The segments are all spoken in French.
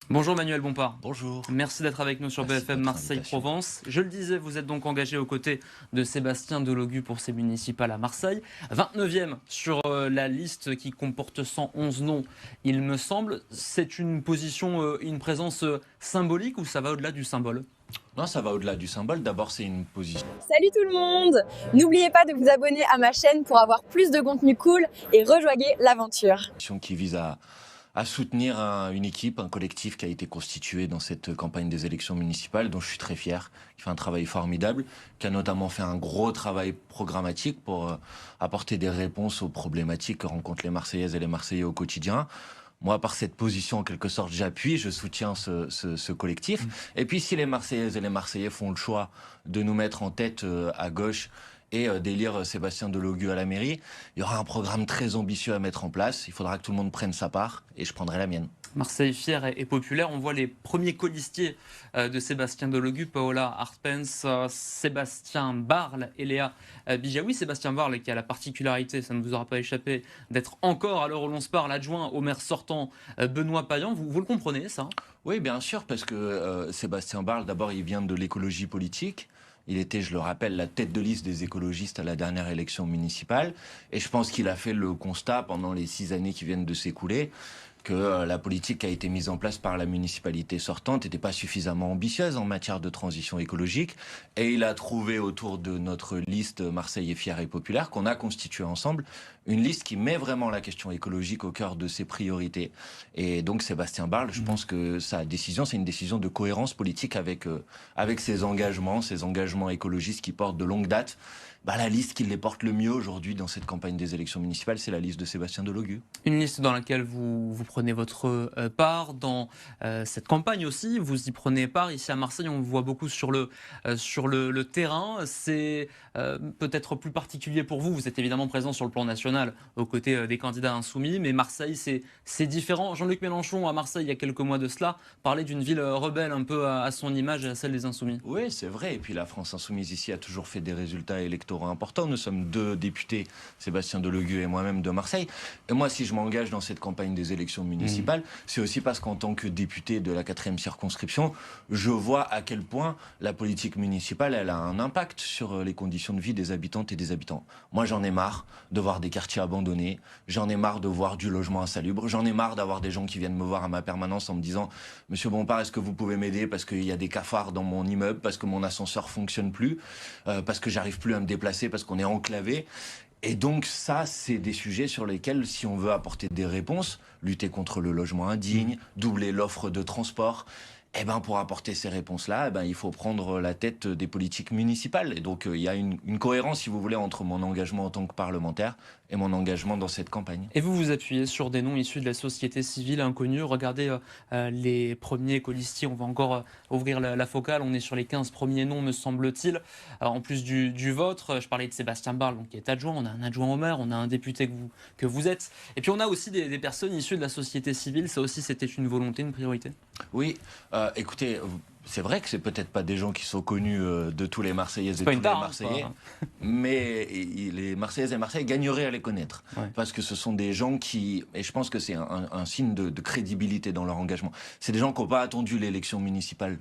Bonjour Manuel Bompard. Bonjour, Merci d'être avec nous sur merci de BFM votre invitation. Marseille-Provence. Je le disais, vous êtes donc engagé aux côtés de Sébastien Delogu pour ses municipales à Marseille. 29e sur la liste qui comporte 111 noms, il me semble. C'est une position, une présence symbolique ou ça va au-delà du symbole? Non, ça va au-delà du symbole. D'abord, c'est une position Salut tout le monde! N'oubliez pas de vous abonner à ma chaîne pour avoir plus de contenu cool et rejoignez l'aventure. qui vise à soutenir une équipe, un collectif qui a été constitué dans cette campagne des élections municipales, dont je suis très fier, qui fait un travail formidable, qui a notamment fait un gros travail programmatique pour apporter des réponses aux problématiques que rencontrent les Marseillaises et les Marseillais au quotidien. Moi, par cette position, en quelque sorte, j'appuie, je soutiens ce collectif. Et puis, si les Marseillaises et les Marseillais font le choix de nous mettre en tête à gauche et d'élire Sébastien Delogu à la mairie, il y aura un programme très ambitieux à mettre en place. Il faudra que tout le monde prenne sa part et je prendrai la mienne. Marseille fière et populaire. On voit les premiers colistiers de Sébastien Delogu, Paola Arpens, Sébastien Barle et Léa Bijawi. Sébastien Barle qui a la particularité, ça ne vous aura pas échappé, d'être encore, à l'heure où l'on se parle, adjoint au maire sortant Benoît Payan. Vous le comprenez, ça? Oui, bien sûr, parce que Sébastien Barle, d'abord, il vient de l'écologie politique. Il était, je le rappelle, la tête de liste des écologistes à la dernière élection municipale. Et je pense qu'il a fait le constat pendant les 6 années qui viennent de s'écouler que la politique qui a été mise en place par la municipalité sortante n'était pas suffisamment ambitieuse en matière de transition écologique. Et il a trouvé autour de notre liste Marseille est fière et populaire, qu'on a constituée ensemble, une liste qui met vraiment la question écologique au cœur de ses priorités. Et donc Sébastien Barle, je pense que sa décision, c'est une décision de cohérence politique avec ses engagements écologistes qui portent de longue date. La liste qui les porte le mieux aujourd'hui dans cette campagne des élections municipales, c'est la liste de Sébastien Delogu. Une liste dans laquelle vous prenez votre part, dans cette campagne aussi, vous y prenez part. Ici à Marseille, on vous voit beaucoup sur le terrain. C'est peut-être plus particulier pour vous. Vous êtes évidemment présent sur le plan national aux côtés des candidats insoumis, mais Marseille, c'est différent. Jean-Luc Mélenchon, à Marseille, il y a quelques mois de cela, parlait d'une ville rebelle un peu à son image et à celle des insoumis. Oui, c'est vrai. Et puis la France insoumise ici a toujours fait des résultats électoraux importants. Nous sommes 2 députés, Sébastien Delogu et moi-même de Marseille. Et moi, si je m'engage dans cette campagne des élections municipales, c'est aussi parce qu'en tant que député de la 4e circonscription, je vois à quel point la politique municipale, elle a un impact sur les conditions de vie des habitantes et des habitants. Moi, j'en ai marre de voir des quartiers abandonnés. J'en ai marre de voir du logement insalubre. J'en ai marre d'avoir des gens qui viennent me voir à ma permanence en me disant « Monsieur Bompard, est-ce que vous pouvez m'aider parce qu'il y a des cafards dans mon immeuble, parce que mon ascenseur fonctionne plus, parce que j'arrive plus à me déplacer, parce qu'on est enclavé ». Et donc ça, c'est des sujets sur lesquels, si on veut apporter des réponses, lutter contre le logement indigne, doubler l'offre de transport, eh ben pour apporter ces réponses-là, eh ben, il faut prendre la tête des politiques municipales. Et donc il y a une cohérence, si vous voulez, entre mon engagement en tant que parlementaire et mon engagement dans cette campagne. Et vous vous appuyez sur des noms issus de la société civile inconnue. Regardez les premiers colistiers, on va encore ouvrir la focale. On est sur les 15 premiers noms, me semble-t-il. En plus du vôtre, je parlais de Sébastien Barle, donc, qui est adjoint. On a un adjoint au maire, on a un député que vous êtes. Et puis on a aussi des personnes issues de la société civile. Ça aussi, c'était une volonté, une priorité. Oui, écoutez, c'est vrai que c'est peut-être pas des gens qui sont connus de tous les Marseillaises C'est et pas tous une les tare, hein, Marseillais, mais les Marseillaises et Marseillais gagneraient à les connaître. Ouais. Parce que ce sont des gens qui, et je pense que c'est un signe de crédibilité dans leur engagement, c'est des gens qui n'ont pas attendu l'élection municipale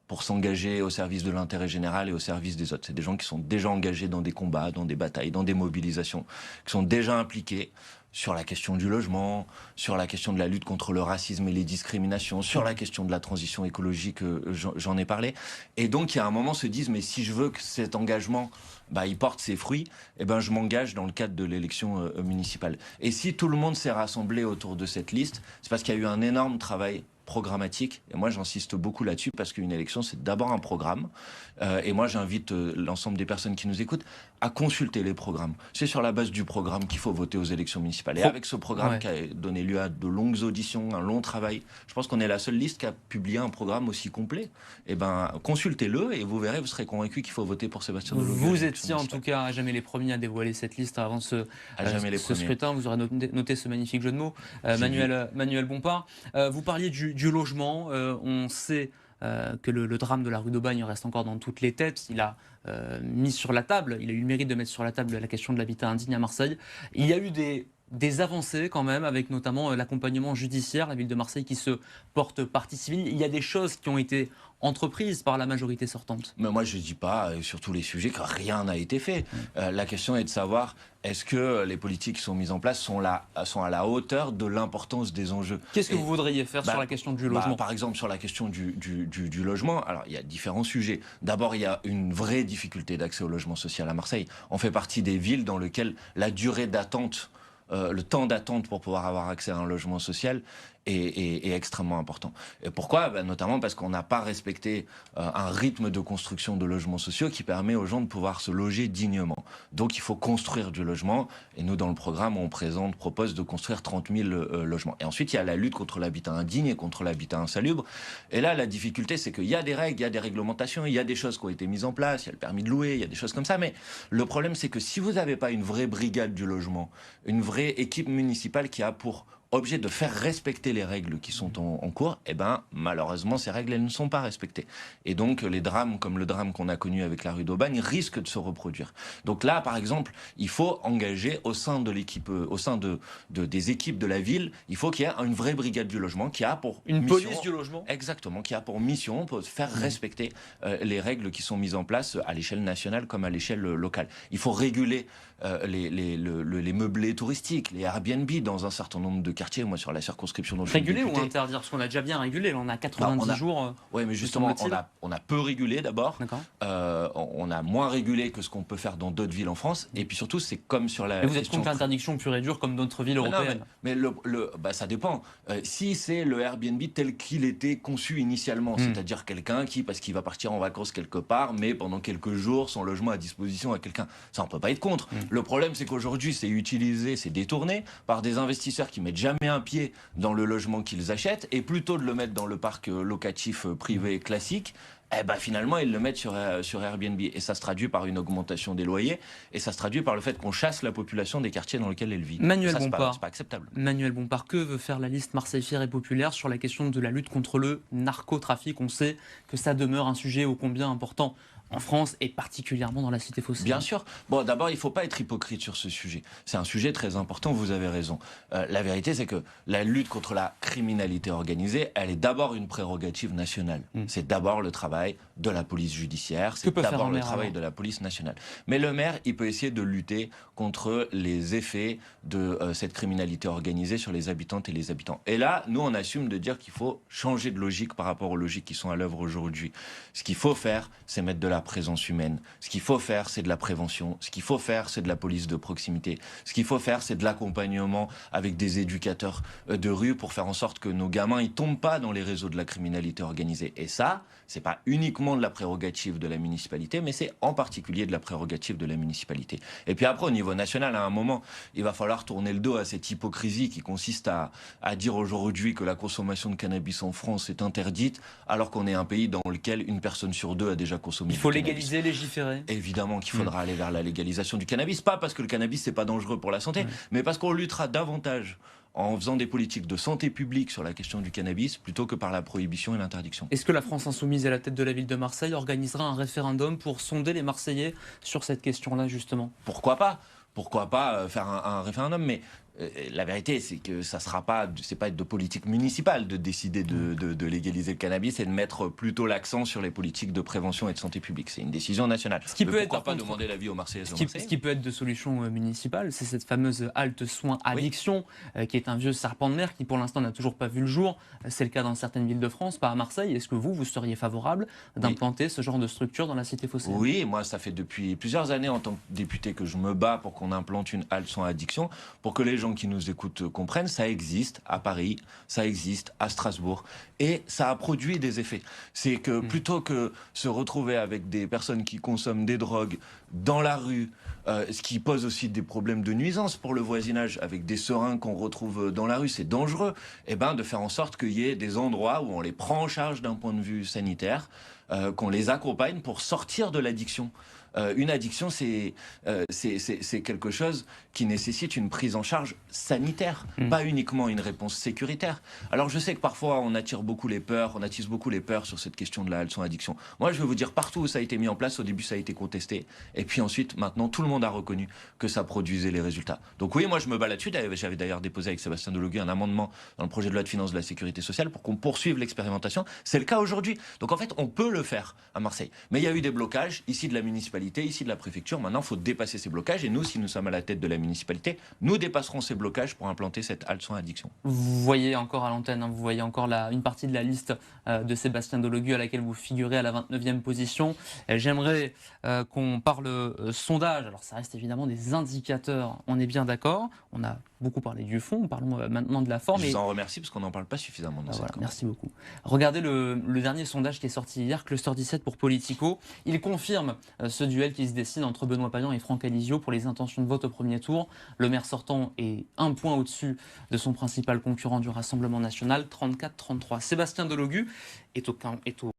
pour s'engager au service de l'intérêt général et au service des autres. C'est des gens qui sont déjà engagés dans des combats, dans des batailles, dans des mobilisations, qui sont déjà impliqués sur la question du logement, sur la question de la lutte contre le racisme et les discriminations, sur la question de la transition écologique, j'en ai parlé. Et donc, il y a un moment, se disent, mais si je veux que cet engagement, il porte ses fruits, eh ben, je m'engage dans le cadre de l'élection municipale. Et si tout le monde s'est rassemblé autour de cette liste, c'est parce qu'il y a eu un énorme travail programmatique. Et moi, j'insiste beaucoup là-dessus parce qu'une élection, c'est d'abord un programme. Et moi, j'invite l'ensemble des personnes qui nous écoutent à consulter les programmes. C'est sur la base du programme qu'il faut voter aux élections municipales. Et avec ce programme Ouais. qui a donné lieu à de longues auditions, un long travail, je pense qu'on est la seule liste qui a publié un programme aussi complet. Et ben, consultez-le et vous verrez, vous serez convaincus qu'il faut voter pour Sébastien Delogu. Vous étiez en tout cas à jamais les premiers à dévoiler cette liste avant À jamais les ce premiers. scrutin. Vous aurez noté ce magnifique jeu de mots, J'ai vu. Manuel Bompard. Vous parliez du logement. On sait que le drame de la rue d'Aubagne reste encore dans toutes les têtes. Il a mis sur la table, il a eu le mérite de mettre sur la table la question de l'habitat indigne à Marseille. Il y a eu des des avancées quand même, avec notamment l'accompagnement judiciaire, la ville de Marseille qui se porte partie civile. Il y a des choses qui ont été entreprises par la majorité sortante. Mais moi, je ne dis pas, sur tous les sujets, que rien n'a été fait. La question est de savoir, est-ce que les politiques qui sont mises en place sont à la hauteur de l'importance des enjeux? Qu'est-ce que vous voudriez faire sur la question du logement? Par exemple, sur la question du logement, alors il y a différents sujets. D'abord, il y a une vraie difficulté d'accès au logement social à Marseille. On fait partie des villes dans lesquelles la durée d'attente, le temps d'attente pour pouvoir avoir accès à un logement social est extrêmement important. Et pourquoi? Notamment parce qu'on n'a pas respecté un rythme de construction de logements sociaux qui permet aux gens de pouvoir se loger dignement. Donc il faut construire du logement. Et nous, dans le programme, on propose de construire 30 000 logements. Et ensuite, il y a la lutte contre l'habitat indigne et contre l'habitat insalubre. Et là, la difficulté, c'est qu'il y a des règles, il y a des réglementations, il y a des choses qui ont été mises en place, il y a le permis de louer, il y a des choses comme ça. Mais le problème, c'est que si vous n'avez pas une vraie brigade du logement, une vraie équipe municipale qui a pour objet de faire respecter les règles qui sont en cours, eh ben, malheureusement, ces règles, elles ne sont pas respectées. Et donc, les drames, comme le drame qu'on a connu avec la rue d'Aubagne, risquent de se reproduire. Donc là, par exemple, il faut engager au sein de l'équipe, des équipes de la ville, il faut qu'il y ait une vraie brigade du logement qui a pour une mission, police du logement. Exactement, qui a pour mission de faire respecter les règles qui sont mises en place à l'échelle nationale comme à l'échelle locale. Il faut réguler les meublés touristiques, les Airbnb dans un certain nombre de quartiers. Moi, sur la circonscription dont je suis réguler député, ou interdire? Parce qu'on a déjà bien régulé, on a 90 jours. Oui, mais justement, on a peu régulé d'abord. On a moins régulé que ce qu'on peut faire dans d'autres villes en France. Et puis surtout, c'est comme sur la. Mais vous êtes contre l'interdiction pure et dure comme d'autres villes européennes? Mais ça dépend. Si c'est le Airbnb tel qu'il était conçu initialement, c'est-à-dire quelqu'un qui, parce qu'il va partir en vacances quelque part, mais pendant quelques jours, son logement à disposition à quelqu'un, ça on peut pas être contre. Le problème, c'est qu'aujourd'hui, c'est utilisé, c'est détourné par des investisseurs qui mettent jamais un pied dans le logement qu'ils achètent, et plutôt de le mettre dans le parc locatif privé classique, finalement, ils le mettent sur Airbnb. Et ça se traduit par une augmentation des loyers, et ça se traduit par le fait qu'on chasse la population des quartiers dans lesquels elle vit. Manuel Bompard, c'est pas acceptable. Manuel Bompard, que veut faire la liste Marseille fière et populaire sur la question de la lutte contre le narcotrafic? On sait que ça demeure un sujet ô combien important en France et particulièrement dans la cité phocéenne. Bien sûr. Bon, d'abord, il ne faut pas être hypocrite sur ce sujet. C'est un sujet très important, vous avez raison. La vérité, c'est que la lutte contre la criminalité organisée, elle est d'abord une prérogative nationale. C'est d'abord le travail de la police judiciaire, c'est d'abord le travail de la police nationale. Mais le maire, il peut essayer de lutter contre les effets de cette criminalité organisée sur les habitantes et les habitants. Et là, nous, on assume de dire qu'il faut changer de logique par rapport aux logiques qui sont à l'œuvre aujourd'hui. Ce qu'il faut faire, c'est mettre de la présence humaine. Ce qu'il faut faire, c'est de la prévention. Ce qu'il faut faire, c'est de la police de proximité. Ce qu'il faut faire, c'est de l'accompagnement avec des éducateurs de rue pour faire en sorte que nos gamins ne tombent pas dans les réseaux de la criminalité organisée. Et ça, c'est pas uniquement de la prérogative de la municipalité, mais c'est en particulier de la prérogative de la municipalité. Et puis après, au niveau national, à un moment, il va falloir tourner le dos à cette hypocrisie qui consiste à dire aujourd'hui que la consommation de cannabis en France est interdite, alors qu'on est un pays dans lequel une personne sur deux a déjà consommé du cannabis. Il faut légaliser, légiférer. Évidemment qu'il faudra aller vers la légalisation du cannabis, pas parce que le cannabis c'est pas dangereux pour la santé, mais parce qu'on luttera davantage en faisant des politiques de santé publique sur la question du cannabis plutôt que par la prohibition et l'interdiction. Est-ce que la France Insoumise à la tête de la ville de Marseille organisera un référendum pour sonder les Marseillais sur cette question-là justement? Pourquoi pas? Pourquoi pas faire un référendum? Mais la vérité, c'est que ça sera pas, c'est pas de politique municipale de décider de légaliser le cannabis et de mettre plutôt l'accent sur les politiques de prévention et de santé publique. C'est une décision nationale. Ce qui peut pourquoi pas demander l'avis aux Marseillais? Ce qui peut être de solution municipale, c'est cette fameuse halte soins addiction, qui est un vieux serpent de mer qui pour l'instant n'a toujours pas vu le jour. C'est le cas dans certaines villes de France, pas à Marseille. Est-ce que vous seriez favorable d'implanter ce genre de structure dans la cité phocéenne? Oui, moi ça fait depuis plusieurs années en tant que député que je me bats pour qu'on implante une halte soins addiction, pour que les gens qui nous écoutent comprennent, ça existe à Paris, ça existe à Strasbourg, et ça a produit des effets. C'est que plutôt que se retrouver avec des personnes qui consomment des drogues dans la rue, ce qui pose aussi des problèmes de nuisance pour le voisinage, avec des seringues qu'on retrouve dans la rue, c'est dangereux, et de faire en sorte qu'il y ait des endroits où on les prend en charge d'un point de vue sanitaire, qu'on les accompagne pour sortir de l'addiction. Une addiction, c'est quelque chose qui nécessite une prise en charge sanitaire, pas uniquement une réponse sécuritaire. Alors je sais que parfois on attise beaucoup les peurs sur cette question de la leçon addiction. Moi je vais vous dire, partout où ça a été mis en place, au début ça a été contesté, et puis ensuite maintenant tout le monde a reconnu que ça produisait les résultats. Donc oui, moi je me bats là-dessus. J'avais d'ailleurs déposé avec Sébastien Delogu un amendement dans le projet de loi de finances de la sécurité sociale pour qu'on poursuive l'expérimentation. C'est le cas aujourd'hui. Donc en fait on peut le faire à Marseille. Mais il y a eu des blocages ici de la municipalité, ici de la préfecture. Maintenant, il faut dépasser ces blocages. Et nous, si nous sommes à la tête de la municipalité, nous dépasserons ces blocages pour implanter cette halte sans addiction. Vous voyez encore à l'antenne, vous voyez encore une partie de la liste de Sébastien Delogu à laquelle vous figurez à la 29e position. J'aimerais qu'on parle sondage. Alors, ça reste évidemment des indicateurs, on est bien d'accord. On a beaucoup parlé du fond, parlons maintenant de la forme. Je vous en remercie parce qu'on n'en parle pas suffisamment dans cette campagne. Merci beaucoup. Regardez le dernier sondage qui est sorti hier, Cluster 17 pour Politico. Il confirme ce duel qui se dessine entre Benoît Payan et Franck Alizio pour les intentions de vote au premier tour. Le maire sortant est un point au-dessus de son principal concurrent du Rassemblement national, 34-33. Sébastien Delogu est au